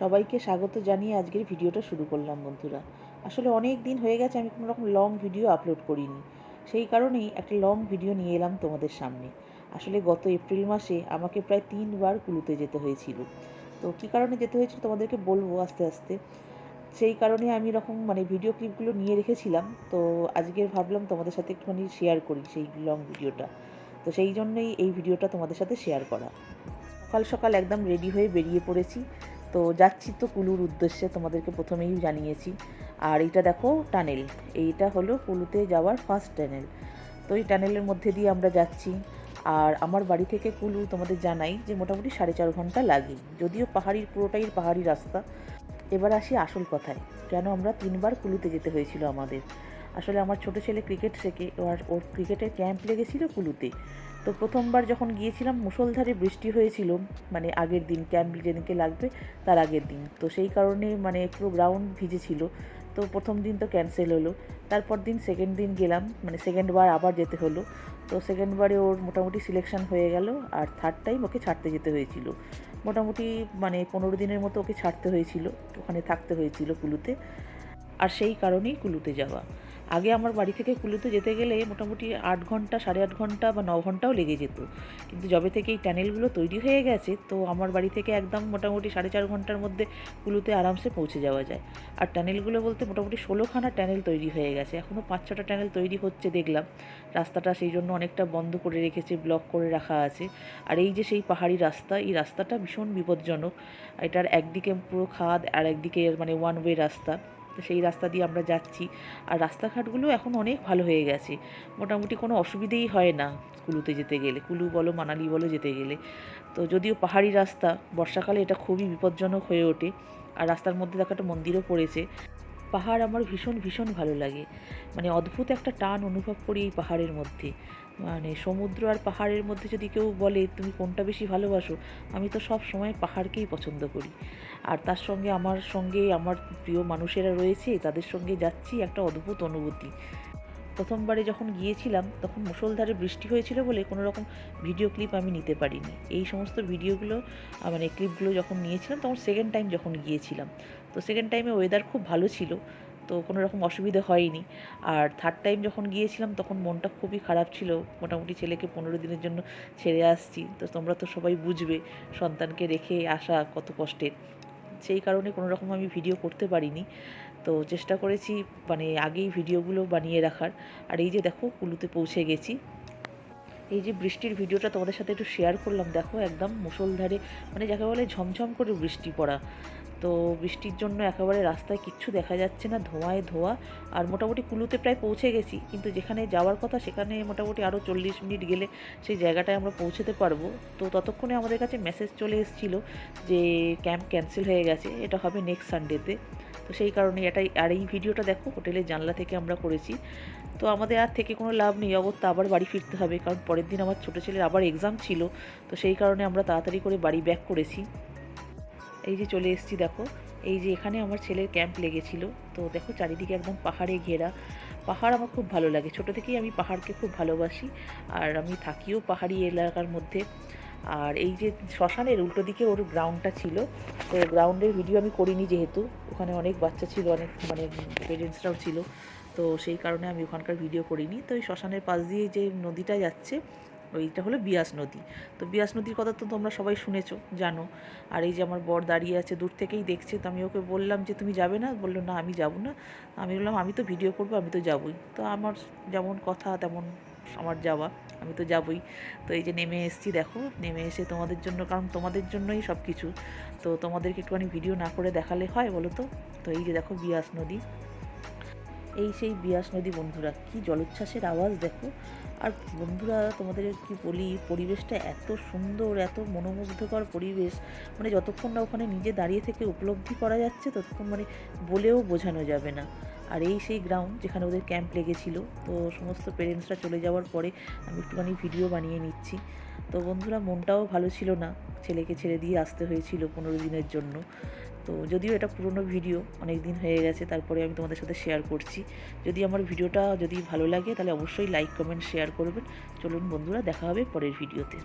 সবাইকে স্বাগত জানিয়ে আজকের ভিডিওটা শুরু করলাম বন্ধুরা। আসলে অনেক দিন হয়ে গেছে আমি কোনো রকম লং ভিডিও আপলোড করিনি, সেই কারণেই একটা লং ভিডিও নিয়ে এলাম তোমাদের সামনে। আসলে গত এপ্রিল মাসে আমাকে প্রায় 3বার কুলুতে যেতে হয়েছিল। তো কী কারণে যেতে হয়েছিল তোমাদেরকে বলবো আস্তে আস্তে। সেই কারণে আমি এরকম ভিডিও ক্লিপগুলো নিয়ে রেখেছিলাম। তো আজকের ভাবলাম তোমাদের সাথে একটুখানি শেয়ার করি সেই লং ভিডিওটা। তো সেই জন্যই এই ভিডিওটা তোমাদের সাথে শেয়ার করা। সকাল সকাল একদম রেডি হয়ে বেরিয়ে পড়েছি। তো যাচ্ছি তো কুলুর উদ্দেশ্যে, তোমাদেরকে প্রথমেই জানিয়েছি। আর এইটা দেখো টানেল, এইটা হলো কুলুতে যাওয়ার ফার্স্ট টানেল। তো এই টানেলের মধ্যে দিয়ে আমরা যাচ্ছি। আর আমার বাড়ি থেকে কুলু তোমাদের জানাই যে মোটামুটি 4.5 ঘন্টা লাগে, যদিও পুরোটাই পাহাড়ি রাস্তা। এবার আসি আসল কথায়, কেন আমরা 3বার কুলুতে যেতে হয়েছিল আমাদের। আসলে আমার ছোট ছেলে ক্রিকেট শেখে, আর ওর ক্রিকেটের ক্যাম্প লেগেছিল কুলুতে। তো প্রথমবার যখন গিয়েছিলাম মুষলধারে বৃষ্টি হয়েছিল, আগের দিন ক্যাম্প যেদিনকে লাগবে তার আগের দিন। তো সেই কারণে পুরো গ্রাউন্ড ভিজেছিল। তো প্রথম দিন তো ক্যান্সেল হলো। তারপর দিন সেকেন্ড দিন গেলাম, সেকেন্ডবার আবার যেতে হলো। তো সেকেন্ডবারে ওর মোটামুটি সিলেকশন হয়ে গেল, আর থার্ড টাইম ওকে ছাড়তে যেতে হয়েছিল। মোটামুটি 15 দিনের মতো ওকে ছাড়তে হয়েছিল, ওখানে থাকতে হয়েছিল কুলুতে। আর সেই কারণেই কুলুতে যাওয়া। আগে আমার বাড়ি থেকে কুলুতে যেতে গেলে মোটামুটি 8 ঘন্টা, 8.5 ঘন্টা বা 9 ঘন্টাও লেগে যেত। কিন্তু যবে থেকে এই টানেলগুলো তৈরি হয়ে গেছে, তো আমার বাড়ি থেকে একদম মোটামুটি 4.5 ঘন্টার মধ্যে কুলুতে আরামসে পৌঁছে যাওয়া যায়। আর টানেলগুলো বলতে মোটামুটি 16খানা টানেল তৈরি হয়ে গেছে, এখনও 5-6টা টানেল তৈরি হচ্ছে দেখলাম। রাস্তাটা সেই জন্য অনেকটা বন্ধ করে রেখেছে, ব্লক করে রাখা আছে। আর এই যে সেই পাহাড়ি রাস্তা, এই রাস্তাটা ভীষণ বিপজ্জনক। এটার একদিকে পুরো খাদ আর একদিকে ওয়ান ওয়ে রাস্তা। তো সেই রাস্তা দিয়ে আমরা যাচ্ছি। আর রাস্তাঘাটগুলো এখন অনেক ভালো হয়ে গেছে, মোটামুটি কোনো অসুবিধেই হয় না কুলুতে যেতে গেলে, কুলু বলো মানালি বলো যেতে গেলে। তো যদিও পাহাড়ি রাস্তা, বর্ষাকালে এটা খুবই বিপজ্জনক হয়ে ওঠে। আর রাস্তার মধ্যে দেখো একটা মন্দিরও পড়েছে। পাহাড় আমার ভীষণ ভীষণ ভালো লাগে, অদ্ভুত একটা টান অনুভব করি এই পাহাড়ের মধ্যে। সমুদ্র আর পাহাড়ের মধ্যে যদি কেউ বলে তুমি কোনটা বেশি ভালোবাসো, আমি তো সব সময় পাহাড়কেই পছন্দ করি। আর তার সঙ্গে আমার প্রিয় মানুষেরা রয়েছে, তাদের সঙ্গে যাচ্ছি, একটা অদ্ভুত অনুভূতি। প্রথমবারে যখন গিয়েছিলাম তখন মুষলধারে বৃষ্টি হয়েছিল বলে কোনো রকম ভিডিও ক্লিপ আমি নিতে পারিনি। এই সমস্ত ভিডিওগুলো ক্লিপগুলো যখন নিয়েছিলাম তখন সেকেন্ড টাইম যখন গিয়েছিলাম। তো সেকেন্ড টাইমে ওয়েদার খুব ভালো ছিল, তো কোনো রকম অসুবিধা হয়নি। আর থার্ড টাইম যখন গিয়েছিলাম তখন মনটা খুবই খারাপ ছিল, মোটামুটি ছেলেকে 15 দিনের জন্য ছেড়ে আসছি। তো তোমরা তো সবাই বুঝবে সন্তানকে রেখে আসা কত কষ্টের। সেই কারণে কোনো রকম আমি ভিডিও করতে পারিনি। তো চেষ্টা করেছি আগেই ভিডিওগুলো বানিয়ে রাখার। আর এই যে দেখো কুলুতে পৌঁছে গেছি। এই যে বৃষ্টির ভিডিওটা তোমাদের সাথে একটু শেয়ার করলাম, দেখো একদম মুষলধারে, যাকে বলে ঝমঝম করে বৃষ্টি পড়া। তো বৃষ্টির জন্য একেবারে রাস্তায় কিচ্ছু দেখা যাচ্ছে না, ধোঁয়ায় ধোয়া। আর মোটামুটি কুলুতে প্রায় পৌঁছে গেছি, কিন্তু যেখানে যাওয়ার কথা সেখানে মোটামুটি আরও 40 মিনিট গেলে সেই জায়গাটায় আমরা পৌঁছতে পারবো। তো ততক্ষণে আমাদের কাছে মেসেজ চলে এসেছিলো যে ক্যাম্প ক্যান্সেল হয়ে গেছে, এটা হবে নেক্সট সানডেতে। তো সেই কারণে এই ভিডিওটা দেখো হোটেলের জানলা থেকে আমরা করেছি। তো আমাদের আর থেকে কোনো লাভ নেই, অগত্যা আবার বাড়ি ফিরতে হবে, কারণ পরের দিন আমার ছোটো ছেলের আবার এক্সাম ছিল। তো সেই কারণে আমরা তাড়াতাড়ি করে বাড়ি ব্যাক করেছি। এই যে চলে এসেছি দেখো, এই যে এখানে আমার ছেলের ক্যাম্প লেগেছিল। তো দেখো চারিদিকে একদম পাহাড়ে ঘেরা। পাহাড় আমার খুব ভালো লাগে, ছোটো থেকেই আমি পাহাড়কে খুব ভালোবাসি। আর আমি থাকিও পাহাড়ি এলাকার মধ্যে। আর এই যে শ্মশানের উল্টো দিকে ওর গ্রাউন্ডটা ছিল, তো গ্রাউন্ডের ভিডিও আমি করিনি, যেহেতু ওখানে অনেক বাচ্চা ছিল, অনেক পেরেন্টসরাও ছিল। তো সেই কারণে আমি ওখানকার ভিডিও করিনি। তো এই শ্মশানের পাশ দিয়ে যে নদীটা যাচ্ছে, ওইটা হলো বিয়াস নদী। তো বিয়াস নদীর কথা তো তোমরা সবাই শুনেছো, জানো। আর এই যে আমার বর দাঁড়িয়ে আছে, দূর থেকেই দেখছে। তো আমি ওকে বললাম যে তুমি যাবে না? বললো না আমি যাব না। আমি বললাম আমি তো ভিডিও করবো, আমি তো যাবই। তো আমার যেমন কথা তেমন আমার যাওয়া, আমি তো যাবই। তো এই যে নেমে এসেছি দেখো, নেমে এসে তোমাদের জন্য, কারণ তোমাদের জন্যই সব কিছু। তো তোমাদেরকে একটুখানি ভিডিও না করে দেখালে হয় বলো তো? তো এই যে দেখো বিয়াস নদী, এই সেই বিয়াস নদী বন্ধুরা, কি জলোচ্ছ্বাসের আওয়াজ দেখো। আর বন্ধুরা তোমাদের কি বলি, পরিবেশটা এত সুন্দর, এত মনোমুগ্ধকর পরিবেশ, যতক্ষণ না ওখানে নিজে দাঁড়িয়ে থেকে উপলব্ধি করা যাচ্ছে ততক্ষণ বলেও বোঝানো যাবে না। আর এই সেই গ্রাউন্ড যেখানে ওদের ক্যাম্প লেগেছিল। তো সমস্ত পেরেন্টসরা চলে যাওয়ার পরে আমি একটুখানি ভিডিও বানিয়ে নিচ্ছি। তো বন্ধুরা মনটাও ভালো ছিল না, ছেলেকে ছেড়ে দিয়ে আসতে হয়েছিল 15 দিনের জন্য। তো যদিও এটা পুরনো ভিডিও, অনেক দিন হয়ে গেছে, তারপরে আমি তোমাদের সাথে শেয়ার করছি। যদি আমার ভিডিওটা ভালো লাগে তাহলে অবশ্যই লাইক কমেন্ট শেয়ার করবেন। চলুন বন্ধুরা, দেখা হবে পরের ভিডিওতে।